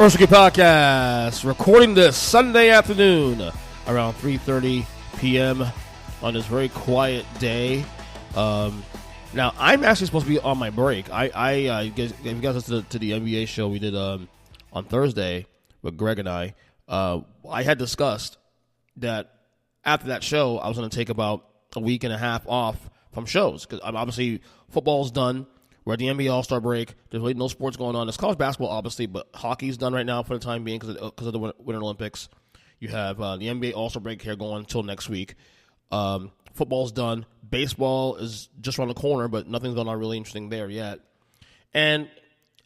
Earnestly Speaking Podcast, recording this Sunday afternoon around 3:30 p.m. on this very quiet day. Now, I'm actually supposed to be on my break. If you guys listen to the NBA show we did on Thursday with Greg and I had discussed that after that show, I was going to take about a week and a half off from shows because obviously football's done. We're at the NBA All-Star break. There's really no sports going on. There's college basketball, obviously, but hockey's done right now for the time being because of the Winter Olympics. You have the NBA All-Star break here going until next week. Football's done. Baseball is just around the corner, but nothing's going on really interesting there yet. And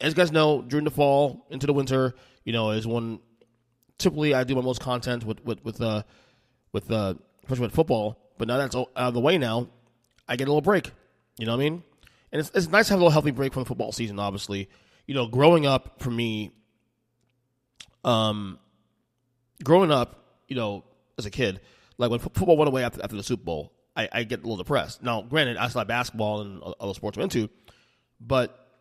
as you guys know, during the fall into the winter, is when typically I do my most content especially with football. But now that's out of the way now, I get a little break. You know what I mean? And it's nice to have a little healthy break from the football season, obviously. Growing up for me, as a kid, like when football went away after the Super Bowl, I get a little depressed. Now, granted, I still have basketball and other sports I'm into, but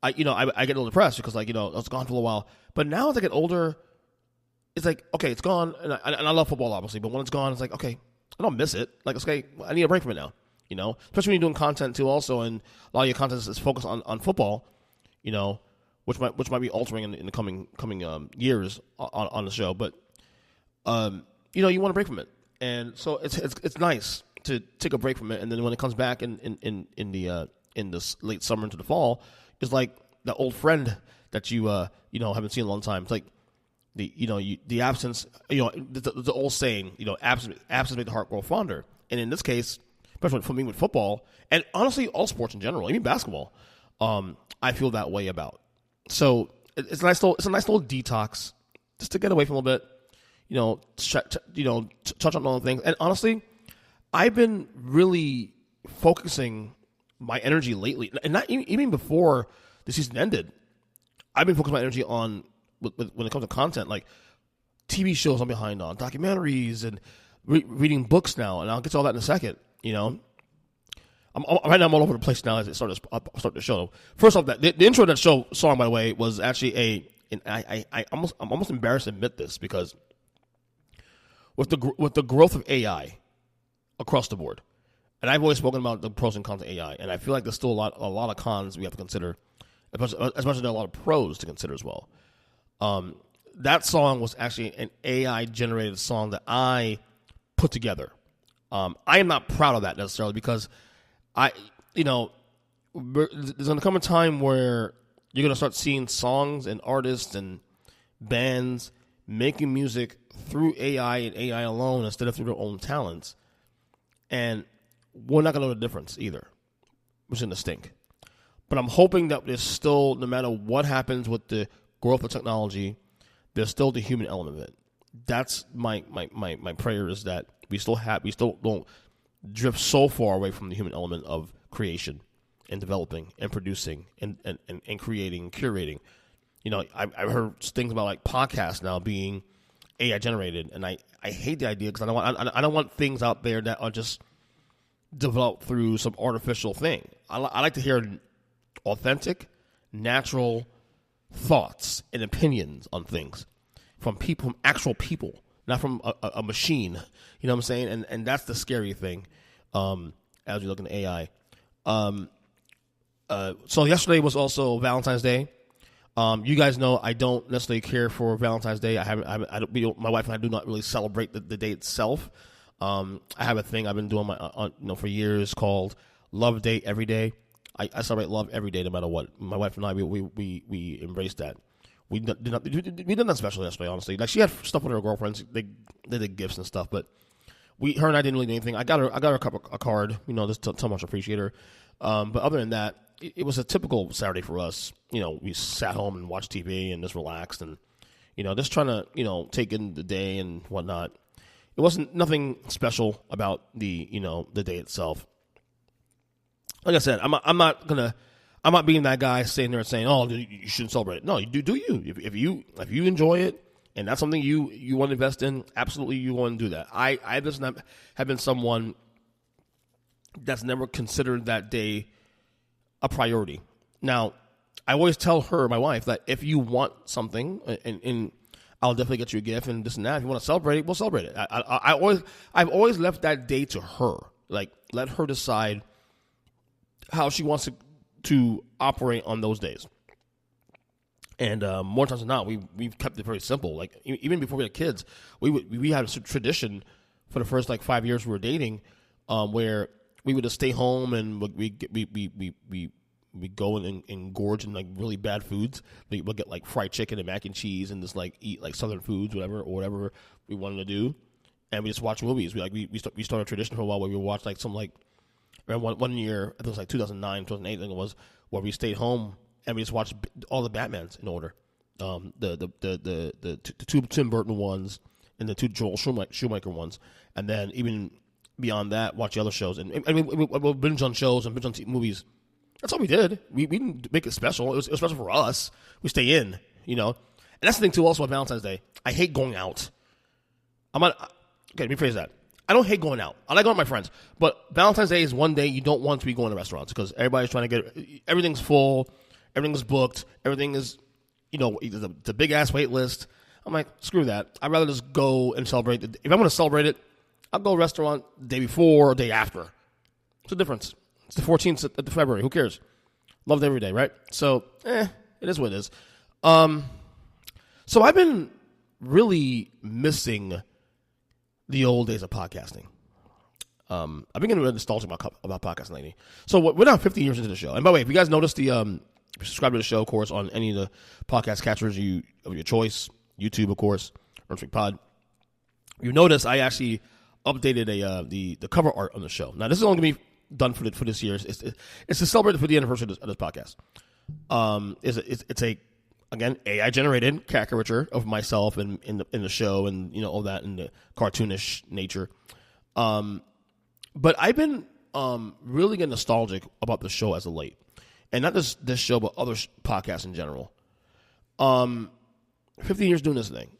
I get a little depressed because it's gone for a little while. But now as I get older, it's like, okay, it's gone, and I love football, obviously, but when it's gone, it's like, okay, I don't miss it. Like, okay, I need a break from it now. Especially when you're doing content too also, and a lot of your content is focused on football, which might be altering in the coming years on the show. But, you want to break from it. And so it's nice to take a break from it. And then when it comes back in the late summer into the fall, it's like the old friend that you haven't seen in a long time. It's like the absence, the old saying, absence make the heart grow fonder. And in this case, especially for me with football, and honestly, all sports in general, even basketball, I feel that way about. So it's a nice little detox, just to get away from a little bit, touch on other things. And honestly, I've been really focusing my energy lately, and not even before the season ended. I've been focusing my energy on when it comes to content, like TV shows I'm behind on, documentaries, and reading books now. And I'll get to all that in a second. Right now I'm all over the place now as it start the show. First off, the intro of that song, by the way, was actually I'm almost embarrassed to admit this because with the growth of AI across the board, and I've always spoken about the pros and cons of AI, and I feel like there's still a lot of cons we have to consider, as much as there are a lot of pros to consider as well. That song was actually an AI generated song that I put together. I am not proud of that necessarily because there's going to come a time where you're going to start seeing songs and artists and bands making music through AI and AI alone instead of through their own talents. And we're not going to know the difference either, which is going to stink. But I'm hoping that there's still, no matter what happens with the growth of technology, there's still the human element of it. That's my prayer, is that we still don't drift so far away from the human element of creation and developing and producing and creating and curating. I've heard things about like podcasts now being AI generated, and I hate the idea because I don't want things out there that are just developed through some artificial thing. I like to hear authentic, natural thoughts and opinions on things from actual people. Not from a machine, you know what I'm saying? And that's the scary thing as we look into AI. So yesterday was also Valentine's Day. You guys know I don't necessarily care for Valentine's Day. My wife and I do not really celebrate the day itself. I have a thing I've been doing for years called Love Day Every Day. I celebrate love every day, no matter what. My wife and I, we embrace that. We did nothing special yesterday, honestly. Like, she had stuff with her girlfriends. They did gifts and stuff, but her and I didn't really do anything. I got her a card, just to tell how much I appreciate her. But other than that, it was a typical Saturday for us. We sat home and watched TV and just relaxed and, just trying to, take in the day and whatnot. It wasn't nothing special about the day itself. Like I said, I'm not being that guy sitting there saying, "Oh, you shouldn't celebrate it." No, you do you. If you enjoy it and that's something you want to invest in, absolutely you want to do that. I just have been someone that's never considered that day a priority. Now, I always tell her, my wife, that if you want something, and I'll definitely get you a gift and this and that. If you want to celebrate it, we'll celebrate it. I've always left that day to her. Like, let her decide how she wants to operate on those days. And more times than not, we've kept it very simple. Like, even before we had kids, we had a tradition for the first 5 years we were dating, where we would just stay home and we go and gorge in really bad foods. We'll get fried chicken and mac and cheese and just eat Southern foods, whatever we wanted to do, and we just watch movies. We started a tradition for a while where we watched one year, I think it was 2009, 2008, I think it was, where we stayed home and we just watched all the Batmans in order, the two Tim Burton ones and the two Joel Schumacher ones, and then even beyond that, watch the other shows, and we'll binge on shows and binge on movies. That's all we did. We didn't make it special. It was special for us. We stay in, And that's the thing, too, also about Valentine's Day. I hate going out. Okay, let me phrase that. I don't hate going out. I like going with my friends. But Valentine's Day is one day you don't want to be going to restaurants because everybody's trying to everything's full, everything's booked, everything is, the big-ass wait list. I'm like, screw that. I'd rather just go and celebrate. If I'm going to celebrate it, I'll go to a restaurant the day before or day after. What's the difference? It's the 14th of February. Who cares? Loved every day, right? So, it is what it is. So I've been really missing the old days of podcasting. I've been getting really nostalgic about podcasting lately. So we're now 15 years into the show. And by the way, if you guys noticed subscribe to the show, of course, on any of the podcast catchers of your choice, YouTube, of course, Earnestly Pod. You notice I actually updated the cover art on the show. Now, this is only going to be done for this year. It's to celebrate for the anniversary of this podcast. It's a again AI generated caricature of myself and in the show and all that in the cartoonish nature. But I've been really getting nostalgic about the show as of late, and not just this show but other podcasts in general. 15 years doing this thing,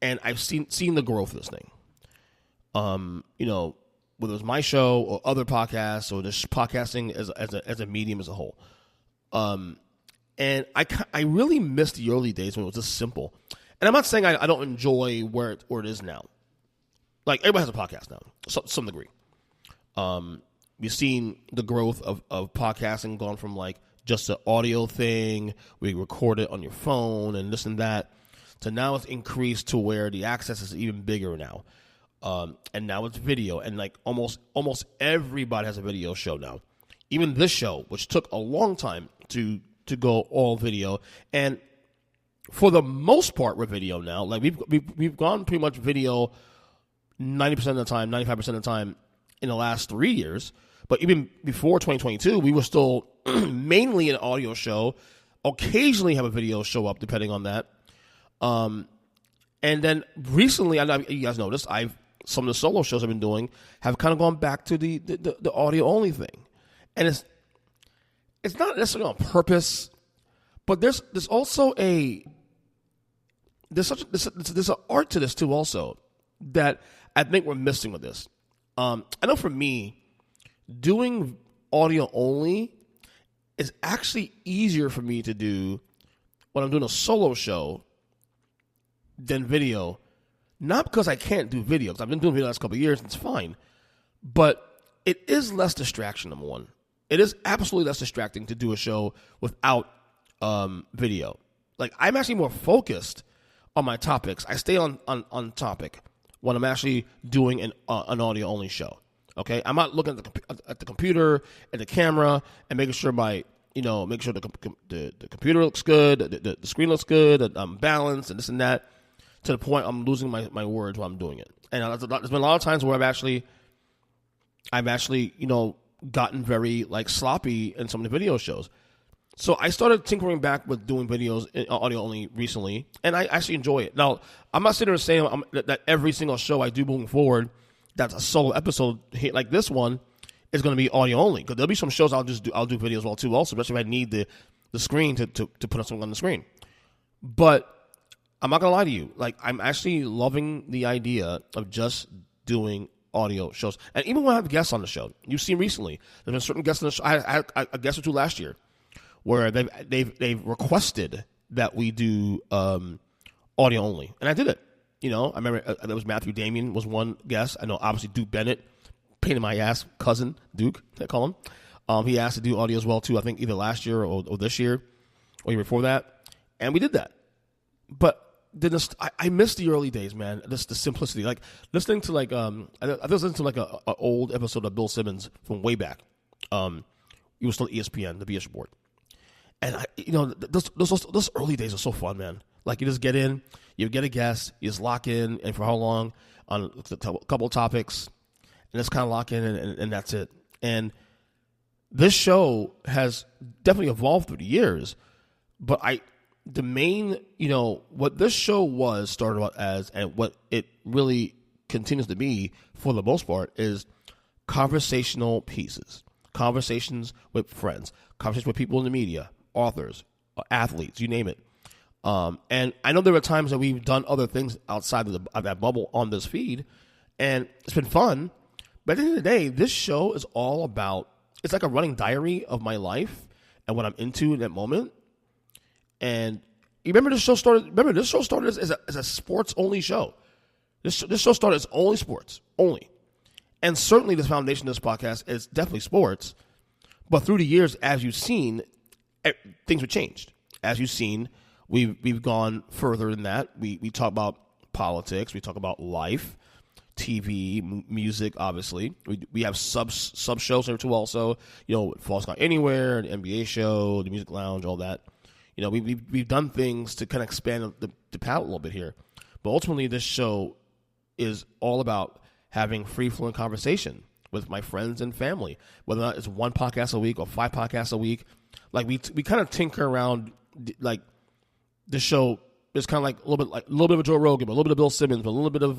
and I've seen the growth of this thing. Whether it was my show or other podcasts or just podcasting as a medium as a whole. And I really miss the early days when it was just simple. And I'm not saying I don't enjoy where it is now. Like, everybody has a podcast now, some degree. We've seen the growth of podcasting gone from just an audio thing, where you record it on your phone and this and that, to now it's increased to where the access is even bigger now. And now it's video, and almost everybody has a video show now. Even this show, which took a long time to go all video, and for the most part, we're video now. We've gone pretty much video 90% of the time, 95% of the time in the last 3 years. But even before 2022, we were still mainly an audio show. Occasionally have a video show up, depending on that. And then recently, I know you guys noticed, some of the solo shows I've been doing have kind of gone back to the audio only thing, and it's not necessarily on purpose, but there's also there's an art to this too also that I think we're missing with this. I know for me, doing audio only is actually easier for me to do when I'm doing a solo show than video. Not because I can't do video, because I've been doing video the last couple of years, and it's fine. But it is less distraction, number one. It is absolutely less distracting to do a show without video. I'm actually more focused on my topics. I stay on topic when I'm actually doing an audio-only show. Okay? I'm not looking at the computer, at the camera, and making sure the computer looks good, the screen looks good, that I'm balanced, and this and that, to the point I'm losing my words while I'm doing it. And there's been a lot of times where I've actually gotten very sloppy in some of the video shows. So I started tinkering back with doing videos in audio only recently, and I actually enjoy it. Now, I'm not sitting there saying that every single show I do moving forward, that's a solo episode like this one, is going to be audio only. Because there'll be some shows I'll do videos well too, also, especially if I need the screen to put something on the screen. But I'm not going to lie to you. I'm actually loving the idea of just doing audio shows. And even when I have guests on the show, you've seen recently, there's been certain guests on the show. I had a guest or two last year where they've requested that we do audio only, and I did it. You know, I remember there was Matthew Damien was one guest. I know obviously Duke Bennett, pain in my ass cousin Duke, they call him. He asked to do audio as well too. I think either last year or this year or year before that, and we did that. But then I miss the early days, man. Just the simplicity, like listening to like I was listening to like a old episode of Bill Simmons from way back. He was still at ESPN, the BS Report, and those early days are so fun, man. Like you just get in, you get a guest, you just lock in, and for how long on a couple of topics, and just kind of lock in, and that's it. And this show has definitely evolved through the years, but the main, what this show started out as, and what it really continues to be for the most part, is conversational pieces, conversations with friends, conversations with people in the media, authors, athletes, you name it. And I know there were times that we've done other things outside of that bubble on this feed, and it's been fun. But at the end of the day, this show is all about, it's like a running diary of my life and what I'm into in that moment. And you remember this show started as a sports only show. This show started as only sports, only. And certainly the foundation of this podcast is definitely sports. But through the years, as you've seen, things have changed. As you've seen, we've gone further than that. We talk about politics, we talk about life, TV, music, obviously. We have sub shows there too also. Falls Count Anywhere, the NBA show, the Music Lounge, all that. We've done things to kind of expand the palette a little bit here. But ultimately, this show is all about having free-flowing conversation with my friends and family, whether or not it's one podcast a week or 5 podcasts a week. Like we kind of tinker around, like the show is kind of like a little bit of Joe Rogan, but a little bit of Bill Simmons, but a little bit of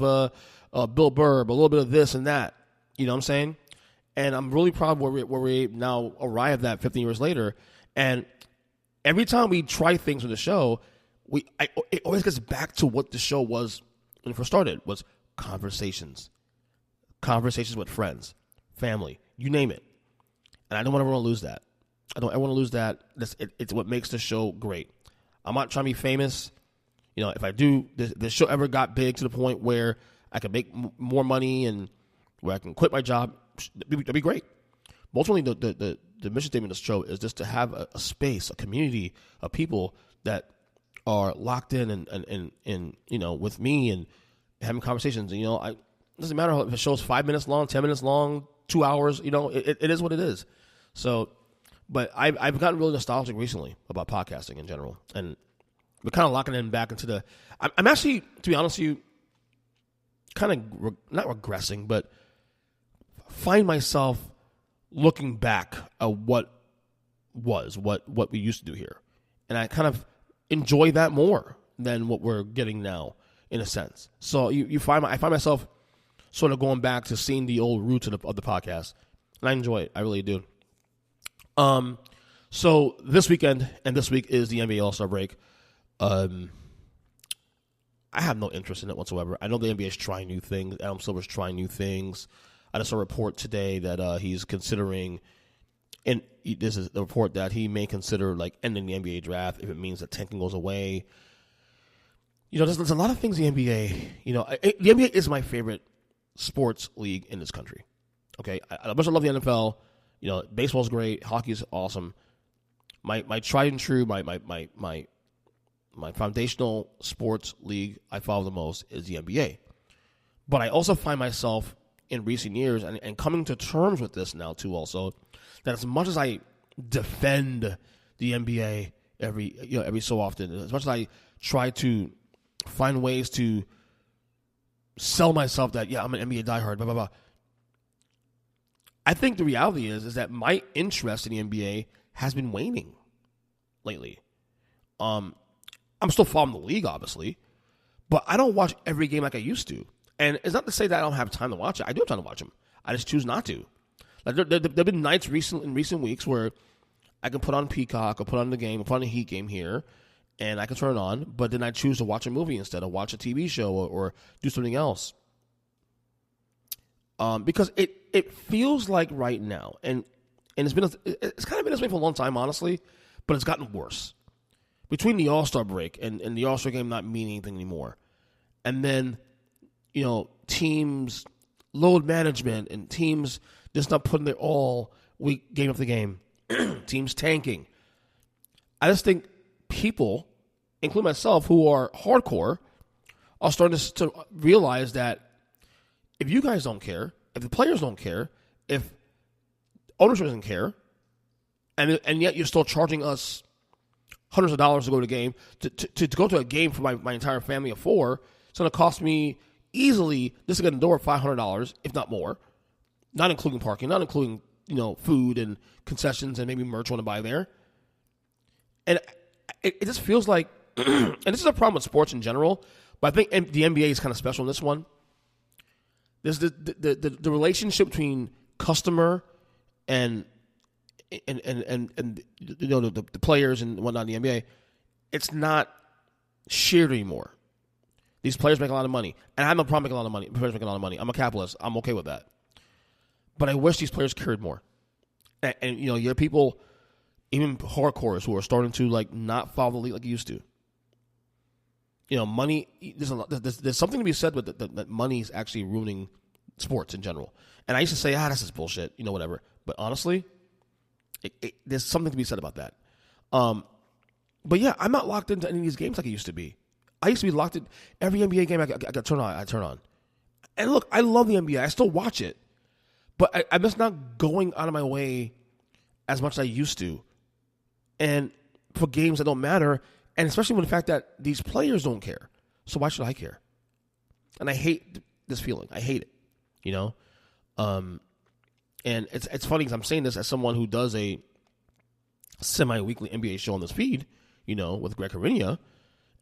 Bill Burr, but a little bit of this and that. You know what I'm saying? And I'm really proud where we now arrived at 15 years later. And every time we try things with the show, it always gets back to what the show was when it first started, was conversations with friends, family, you name it. And I don't want to lose that. I don't want to lose that. It's what makes the show great. I'm not trying to be famous. If I do, this show ever got big to the point where I can make more money and where I can quit my job, that'd be great. But ultimately, the mission statement of this show is just to have a space, a community of people that are locked in and with me and having conversations. It doesn't matter if the show's 5 minutes long, 10 minutes long, 2 hours. It is what it is. So, but I've gotten really nostalgic recently about podcasting in general, and we're kind of locking in back into the. I'm actually, to be honest with you, kind of not regressing, but find myself looking back at what we used to do here, and I kind of enjoy that more than what we're getting now, in a sense. So I find myself sort of going back to seeing the old roots of the podcast, and I enjoy it. I really do. So this weekend and this week is the NBA All-Star break. I have no interest in it whatsoever. I know the NBA is trying new things. Adam Silver's trying new things. I just saw a report today that he's considering, and this is the report that he may consider like ending the NBA draft if it means that tanking goes away. There's a lot of things in the NBA. The NBA is my favorite sports league in this country. Okay, I love the NFL. Baseball's great, hockey's awesome. My tried and true, my foundational sports league I follow the most is the NBA. But I also find myself in recent years, and coming to terms with this now too also, that as much as I defend the NBA every so often, as much as I try to find ways to sell myself that, I'm an NBA diehard, blah, blah, blah, I think the reality is that my interest in the NBA has been waning lately. I'm still following the league, obviously, but I don't watch every game like I used to. And it's not to say that I don't have time to watch it. I do have time to watch them. I just choose not to. Like there have been nights in recent weeks where I can put on Peacock or put on the game, or put on a Heat game here, and I can turn it on, but then I choose to watch a movie instead, or watch a TV show, or do something else. Because it feels like right now, and it's kind of been this way for a long time, honestly, but it's gotten worse. Between the All-Star break and the All-Star game not meaning anything anymore, and then, teams load management and teams just not putting their all week game after game, teams tanking. I just think people, including myself, who are hardcore, are starting to realize that if you guys don't care, if the players don't care, if ownership doesn't care, and yet you're still charging us hundreds of dollars to go to a game, to go to a game for my entire family of 4, it's going to cost me easily, just to get in the door, $500, if not more, not including parking, not including, food and concessions and maybe merch I want to buy there. And it just feels like, and this is a problem with sports in general, but I think the NBA is kind of special in this one. There's the relationship between customer and the players and whatnot in the NBA. It's not shared anymore. These players make a lot of money, and I have no problem making a lot of money. Players make a lot of money. I'm a capitalist. I'm okay with that. But I wish these players cared more. And you have people, even hardcores, who are starting to not follow the league like you used to. Money. There's something to be said with that money is actually ruining sports in general. And I used to say, that's just bullshit, whatever. But honestly, there's something to be said about that. But yeah, I'm not locked into any of these games like I used to be. I used to be locked in every NBA game I turn on. And look, I love the NBA. I still watch it. But I'm just not going out of my way as much as I used to. And for games that don't matter, and especially with the fact that these players don't care. So why should I care? And I hate this feeling. I hate it, And it's funny because I'm saying this as someone who does a semi-weekly NBA show on this feed, with Greg Carinia,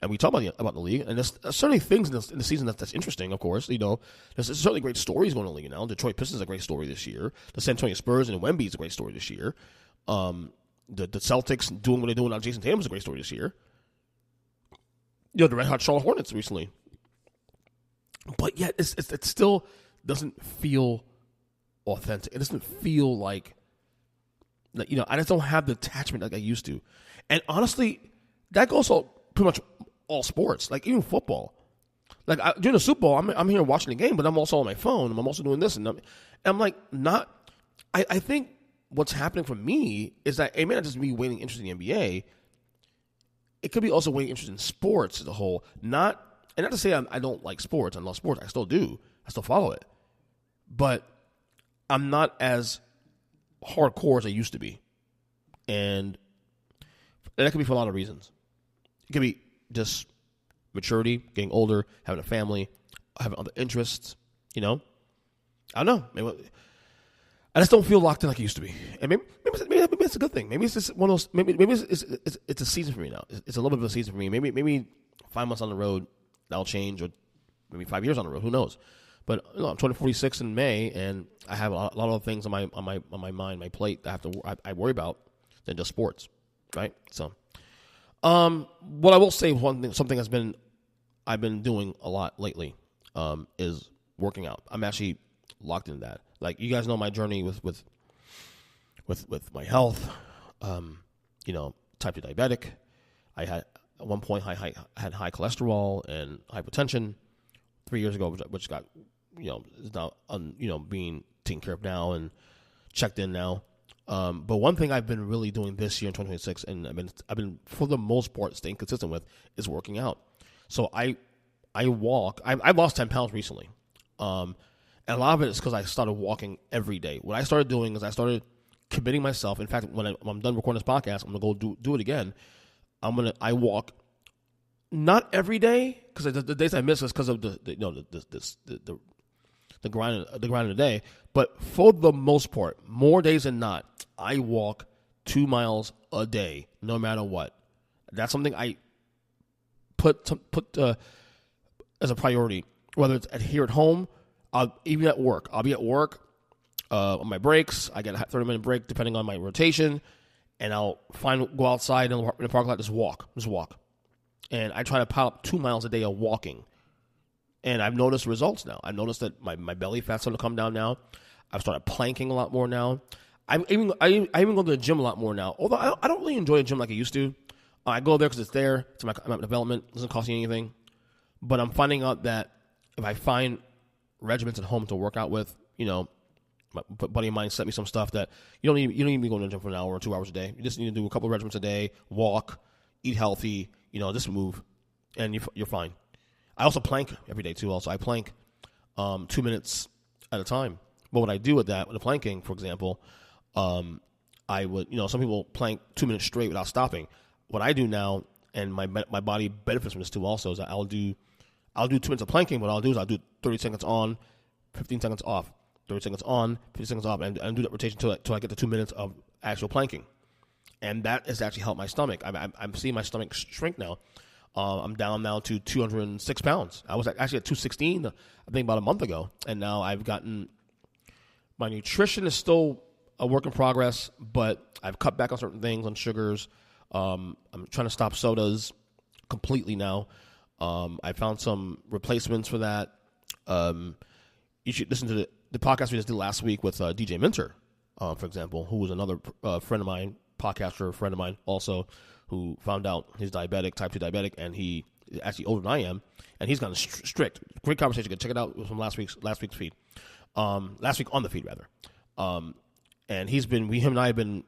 and we talk about the league. And there's certainly things in the season that's interesting, of course. There's certainly great stories going on in the league now. Detroit Pistons is a great story this year. The San Antonio Spurs and Wemby is a great story this year. The Celtics doing what they're doing on Jason Tatum is a great story this year. The Red Hot Charlotte Hornets recently. But yet, it still doesn't feel authentic. It doesn't feel like, I just don't have the attachment like I used to. And honestly, that goes for pretty much all sports, even football. During the Super Bowl, I'm here watching the game, but I'm also on my phone, and I'm also doing this. And I'm I think what's happening for me is that it may not just be waning interest in the NBA. It could be also waning interest in sports as a whole. Not to say I don't like sports. I love sports. I still do. I still follow it. But I'm not as hardcore as I used to be. And that could be for a lot of reasons. It could be just maturity, getting older, having a family, having other interests, I don't know. Maybe I just don't feel locked in like I used to be. And maybe it's a good thing. Maybe it's just one of those, maybe it's a season for me now. It's a little bit of a season for me. Maybe 5 months on the road, that'll change, or maybe 5 years on the road, who knows. But I'm turning 46 in May, and I have a lot of things on my mind, my plate that I worry about than just sports, right? So, what I will say, something I've been doing a lot lately, is working out. I'm actually locked into that. You guys know my journey with my health. Type 2 diabetic. I had at one point had high cholesterol and hypertension 3 years ago, which got is now being taken care of now and checked in now. But one thing I've been really doing this year in 2026, and I've been for the most part staying consistent with, is working out. So I walk. I lost 10 pounds recently, and a lot of it is because I started walking every day. What I started doing is I started committing myself. In fact, when I'm done recording this podcast, I'm gonna go do it again. I walk not every day, because the days I miss is because of the grind of the day. But for the most part, more days than not, I walk 2 miles a day, no matter what. That's something I put as a priority. Whether it's here at home, even at work. I'll be at work on my breaks. I get a 30-minute break depending on my rotation, and I'll go outside in the parking lot, just walk. And I try to pile up 2 miles a day of walking. And I've noticed results now. I've noticed that my belly fat's starting to come down now. I've started planking a lot more now. I even go to the gym a lot more now. Although I don't really enjoy the gym like I used to. I go there because it's there. It's my development. It doesn't cost me anything. But I'm finding out that if I find regiments at home to work out with, my buddy of mine sent me some stuff that you don't need to go to the gym for an hour or 2 hours a day. You just need to do a couple of regiments a day, walk, eat healthy, just move, and you're fine. I also plank every day too. Also, I plank 2 minutes at a time. But what I do with that, with the planking, for example, I would, some people plank 2 minutes straight without stopping. What I do now, and my body benefits from this too also, is that I'll do 2 minutes of planking. What I'll do is I'll do 30 seconds on, 15 seconds off, 30 seconds on, 15 seconds off, and do that rotation until I get to 2 minutes of actual planking. And that has actually helped my stomach. I'm seeing my stomach shrink now. I'm down now to 206 pounds. I was actually at 216, I think, about a month ago. And now I've gotten, my nutrition is still a work in progress, but I've cut back on certain things, on sugars. I'm trying to stop sodas completely now. I found some replacements for that. You should listen to the podcast we just did last week with DJ Minter, for example, who was another friend of mine, podcaster friend of mine also, who found out he's diabetic, type 2 diabetic, and he is actually older than I am, and he's gotten strict. Great conversation. You can check it out. It was from last week's feed. Last week on the feed, rather. And him and I have been,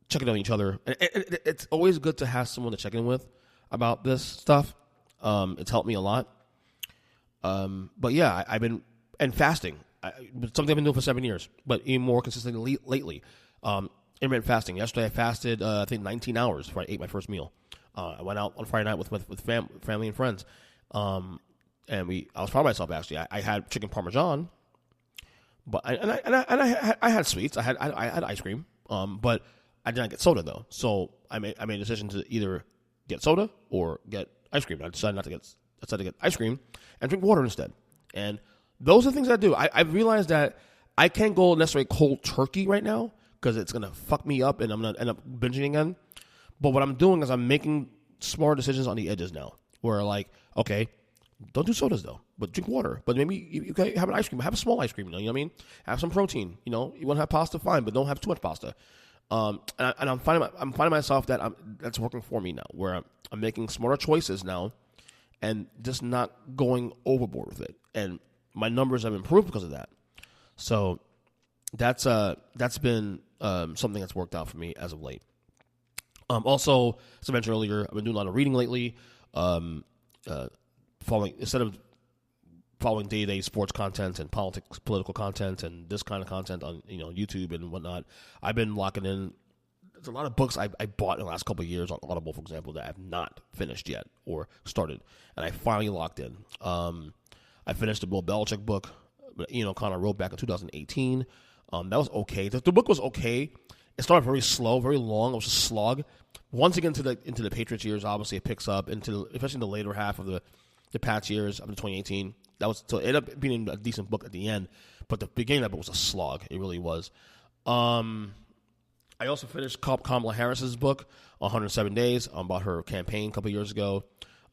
checking on each other. And it's always good to have someone to check in with about this stuff. It's helped me a lot. But yeah, I've been, and fasting. Something I've been doing for 7 years, but even more consistently lately. Intermittent fasting. Yesterday I fasted, I think 19 hours before I ate my first meal. I went out on Friday night with family and friends. And I was proud of myself, actually. I had chicken parmesan, but I had sweets. I had ice cream. But I did not get soda though. So I made a decision to either get soda or get ice cream. I decided to get ice cream and drink water instead. And those are the things I do. I've realized that I can't go necessarily cold turkey right now because it's going to fuck me up and I'm going to end up binging again. But what I'm doing is I'm making smarter decisions on the edges now where okay, don't do sodas though, but drink water. But maybe you can have an ice cream. Have a small ice cream, you know what I mean? Have some protein, you want to have pasta, fine, but don't have too much pasta. And I'm finding myself that that's working for me now where I'm making smarter choices now and just not going overboard with it. And my numbers have improved because of that. So that's been something that's worked out for me as of late. Also, as I mentioned earlier, I've been doing a lot of reading lately. Instead of following day-to-day sports content and political content and this kind of content on YouTube and whatnot, I've been locking in. There's a lot of books I bought in the last couple of years on Audible, for example, that I have not finished yet or started, and I finally locked in. I finished the Bill Belichick book, kind of wrote back in 2018. That was okay. The book was okay. It started very slow, very long. It was a slog. Once again, into the Patriots years, obviously it picks up especially in the later half of the Pats years up to 2018. It ended up being a decent book at the end, but the beginning of it was a slog. It really was. I also finished Kamala Harris's book, 107 Days, about her campaign a couple of years ago.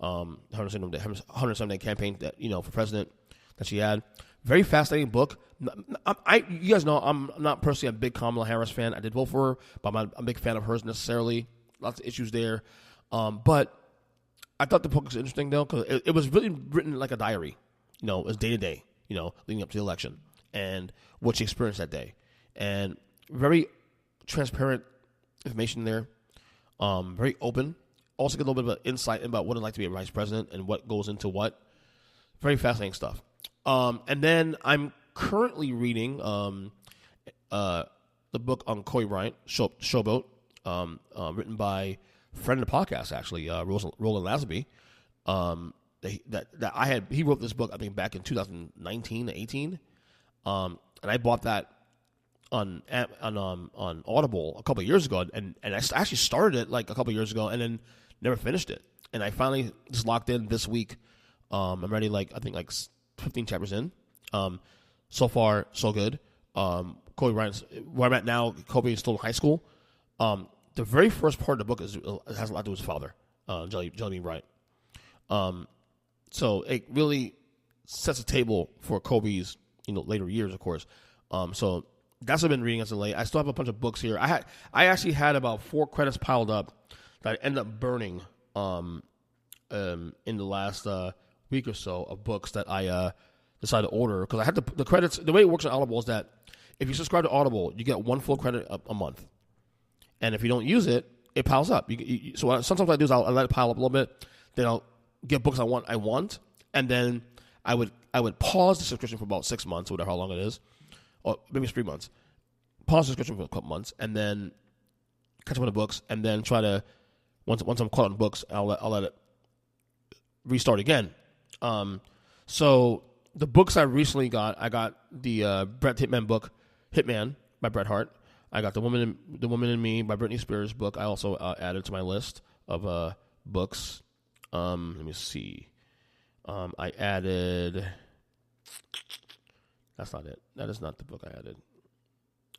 107-day campaign that for president that she had. Very fascinating book. You guys know I'm not personally a big Kamala Harris fan. I did vote for her, but I'm not a big fan of hers necessarily. Lots of issues there. But I thought the book was interesting, though, because it was really written like a diary. It was day-to-day, leading up to the election and what she experienced that day. And very transparent information there. Very open. Also get a little bit of insight about what it's like to be a vice president and what goes into what. Very fascinating stuff. And then I'm currently reading the book on Kobe Bryant, Showboat, written by a friend of the podcast, actually, Roland Lasby. He wrote this book, I think, back in 2019 or 18. And I bought that on Audible a couple of years ago, and I actually started it like a couple of years ago, and then never finished it. And I finally just locked in this week. I'm already 15 chapters in. So far, so good. Kobe Bryant's where I'm at now. Kobe is still in high school. The very first part of the book has a lot to do with his father, Jelly Bean Bryant. So it really sets a table for Kobe's later years, of course. So that's what I've been reading as of late. I still have a bunch of books here. I actually had about 4 credits piled up that I ended up burning in the last week or so of books that I decided to order because I had the credits. The way it works on Audible is that if you subscribe to Audible, you get 1 full credit a month, and if you don't use it, it piles up. So sometimes what I do is I'll let it pile up a little bit, then I'll get books I want, and then I would pause the subscription for about 6 months, or whatever how long it is, or maybe it's 3 months. Pause the subscription for a couple months, and then catch up on the books, and then try to once I'm caught on books, I'll let it restart again. So the books I recently got, I got the Bret Hitman book, Hitman by Bret Hart. I got the Woman in Me by Britney Spears book. I also added to my list of books. Let me see. I added. That's not it. That is not the book I added.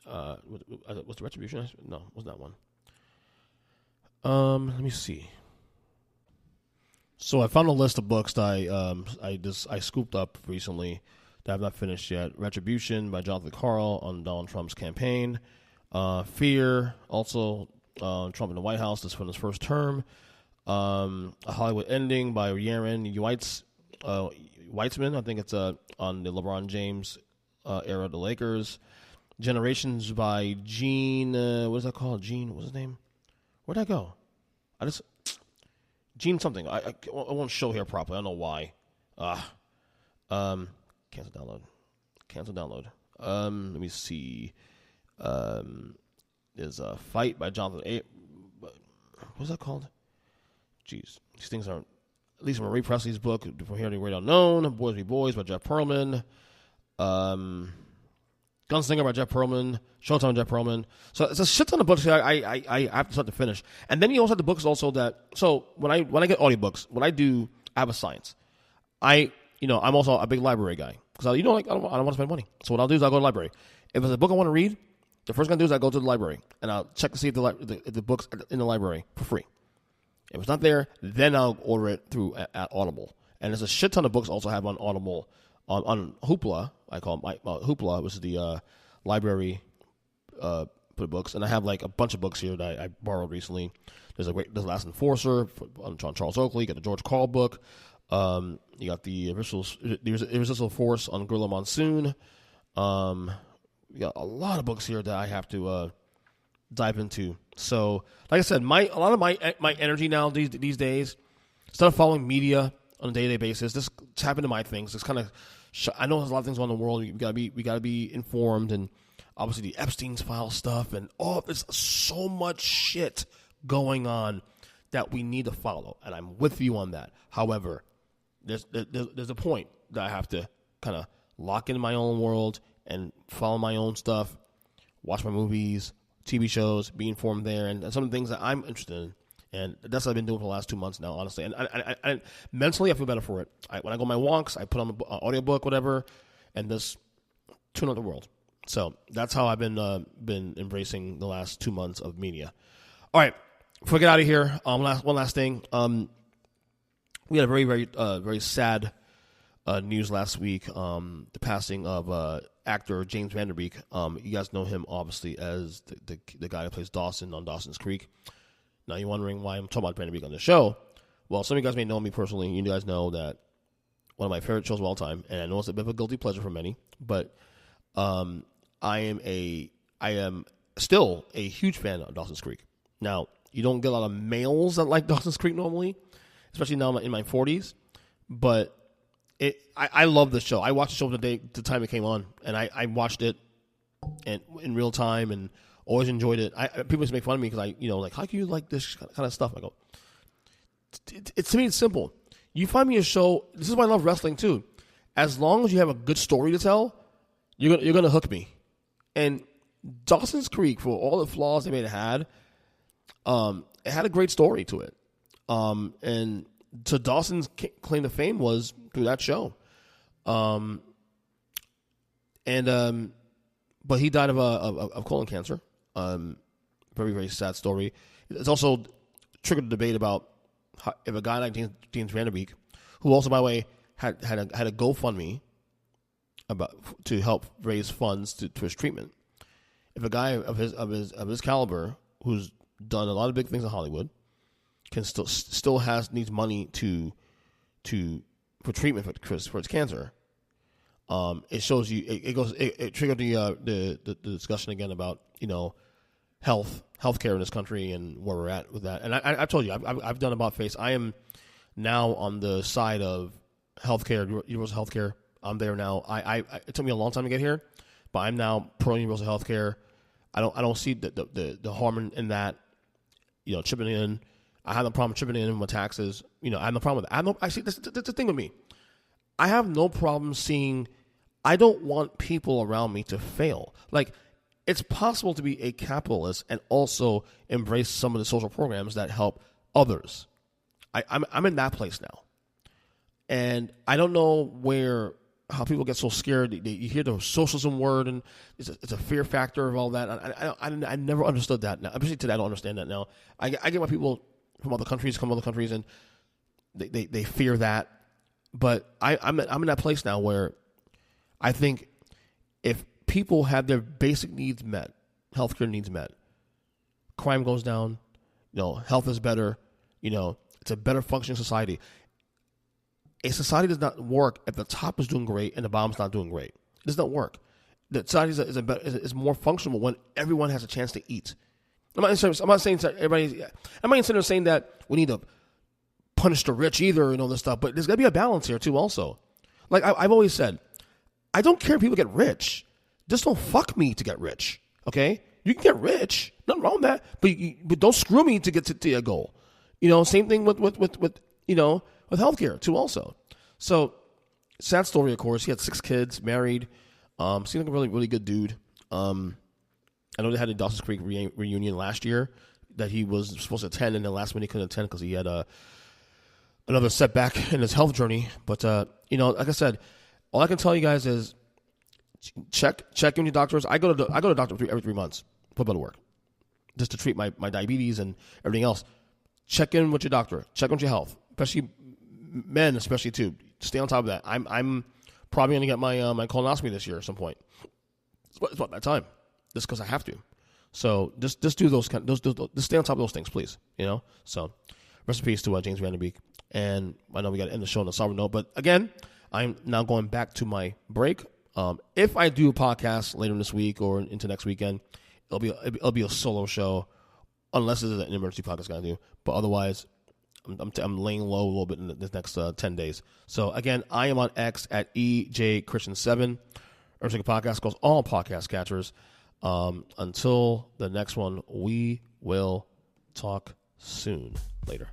Was the Retribution? No, it was that one. Let me see. So I found a list of books that I scooped up recently that I've not finished yet. Retribution by Jonathan Karl on Donald Trump's campaign. Fear, also Trump in the White House, this from his first term. A Hollywood Ending by Yaron Weitzman. I think it's on the LeBron James era of the Lakers. Generations by Gene. What is that called? Gene. What's his name? Where'd I go? Gene something. I won't show here properly. I don't know why. Cancel download. Let me see. There's a Fight by Jonathan A. What's that called? Jeez, these things aren't. At least Marie Presley's book, From Here to the Great Unknown, Boys Be Boys by Jeff Pearlman, Gunslinger by Jeff Pearlman, Showtime by Jeff Pearlman. So it's a shit ton of books here I have to start to finish. And then you also have the books also that. So when I get audiobooks, what I do, I have a science. I'm also a big library guy because I don't want to spend money. So what I'll do is I'll go to the library. If it's a book I want to read, the first thing I do is I go to the library and I'll check to see if the book's in the library for free. If it's not there, then I'll order it through at Audible. And there's a shit ton of books also have on Audible on Hoopla. I call it Hoopla, which is the library for books. And I have like a bunch of books here that I borrowed recently. There's The Last Enforcer on Charles Oakley. You got the George Carl book. You got the Irresistible Force on Gorilla Monsoon. We got a lot of books here that I have to dive into. So, like I said, a lot of my energy now these days, instead of following media on a day-to-day basis, just tap into my things. It's kind of, I know there's a lot of things going on in the world. We gotta be informed, and obviously the Epstein's file stuff, and there's so much shit going on that we need to follow, and I'm with you on that. However, there's a point that I have to kind of lock into my own world and follow my own stuff, watch my movies, TV shows, be informed there, and some of the things that I'm interested in. And that's what I've been doing for the last 2 months now, honestly. And I mentally, I feel better for it. When I go on my walks, I put on an audiobook, whatever, and just tune out the world. So that's how I've been embracing the last 2 months of media. All right, before I get out of here, one last thing. We had a very, very, very sad news last week. The passing of actor James Van Der Beek. You guys know him obviously as the guy who plays Dawson on Dawson's Creek. Now you're wondering why I'm talking about Van Der Beek on the show. Well, some of you guys may know me personally. You guys know that one of my favorite shows of all time, and I know it's a bit of a guilty pleasure for many, but I am still a huge fan of Dawson's Creek. Now, you don't get a lot of males that like Dawson's Creek normally, especially now in my 40s, but I love the show. I watched the show the time it came on, and I watched it in real time and always enjoyed it. People used to make fun of me because how can you like this kind of stuff? I go, to me, it's simple. You find me a show. This is why I love wrestling too. As long as you have a good story to tell, you're gonna hook me. And Dawson's Creek, for all the flaws they may have had, it had a great story to it. And so Dawson's claim to fame was through that show. But he died of colon cancer. Very, very sad story. It's also triggered a debate about if a guy like James Van Der Beek, who also, by the way, had a GoFundMe to help raise funds to his treatment, if a guy of his caliber who's done a lot of big things in Hollywood can still needs money for treatment for his cancer, it shows you it triggered the discussion again about healthcare in this country and where we're at with that. And I told you I've done about face. I am now on the side of healthcare, universal healthcare. I'm there now. It took me a long time to get here, but I'm now pro universal healthcare. I don't see the harm in that. Chipping in. I have no problem chipping in with taxes. I have no problem with that. I see this the thing with me. I have no problem seeing. I don't want people around me to fail. Like, it's possible to be a capitalist and also embrace some of the social programs that help others. I'm in that place now, and I don't know how people get so scared. You hear the socialism word, and it's a fear factor of all that. I never understood that. Now, especially today, I don't understand that now. I get why people from other countries come to other countries and they fear that, but I'm in that place now where I think if people have their basic needs met, healthcare needs met, crime goes down, health is better, it's a better functioning society. A society does not work if the top is doing great and the bottom's not doing great. It does not work. The society is more functional when everyone has a chance to eat. I'm not saying that everybody. I'm not saying that we need to punish the rich either and all this stuff. But there's got to be a balance here too. Also, like I've always said, I don't care if people get rich. Just don't fuck me to get rich. Okay, you can get rich, nothing wrong with that. But don't screw me to get to your goal. Same thing with healthcare too. Also, so sad story. Of course, he had 6 kids, married. Seemed like a really really good dude. I know they had a Dawson's Creek reunion last year that he was supposed to attend, and then last minute he couldn't attend because he had another setback in his health journey. But like I said, all I can tell you guys is check in with your doctors. I go to the doctor every 3 months for blood work, just to treat my diabetes and everything else. Check in with your doctor. Check in with your health, especially men, especially too. Stay on top of that. I'm probably going to get my colonoscopy this year at some point. It's about that time. Just because I have to. So just do just stay on top of those things, please. So rest in peace to James Van Der Beek. And I know we got to end the show on a somber note, but again, I'm now going back to my break. If I do a podcast later this week or into next weekend, it'll be a solo show, unless it's an emergency podcast I'm gonna do. But otherwise, I'm laying low a little bit in the next 10 days. So again, I am on X at EJ Christian 7. Earnestly Speaking Podcast goes all podcast catchers. Until the next one, we will talk soon. Later.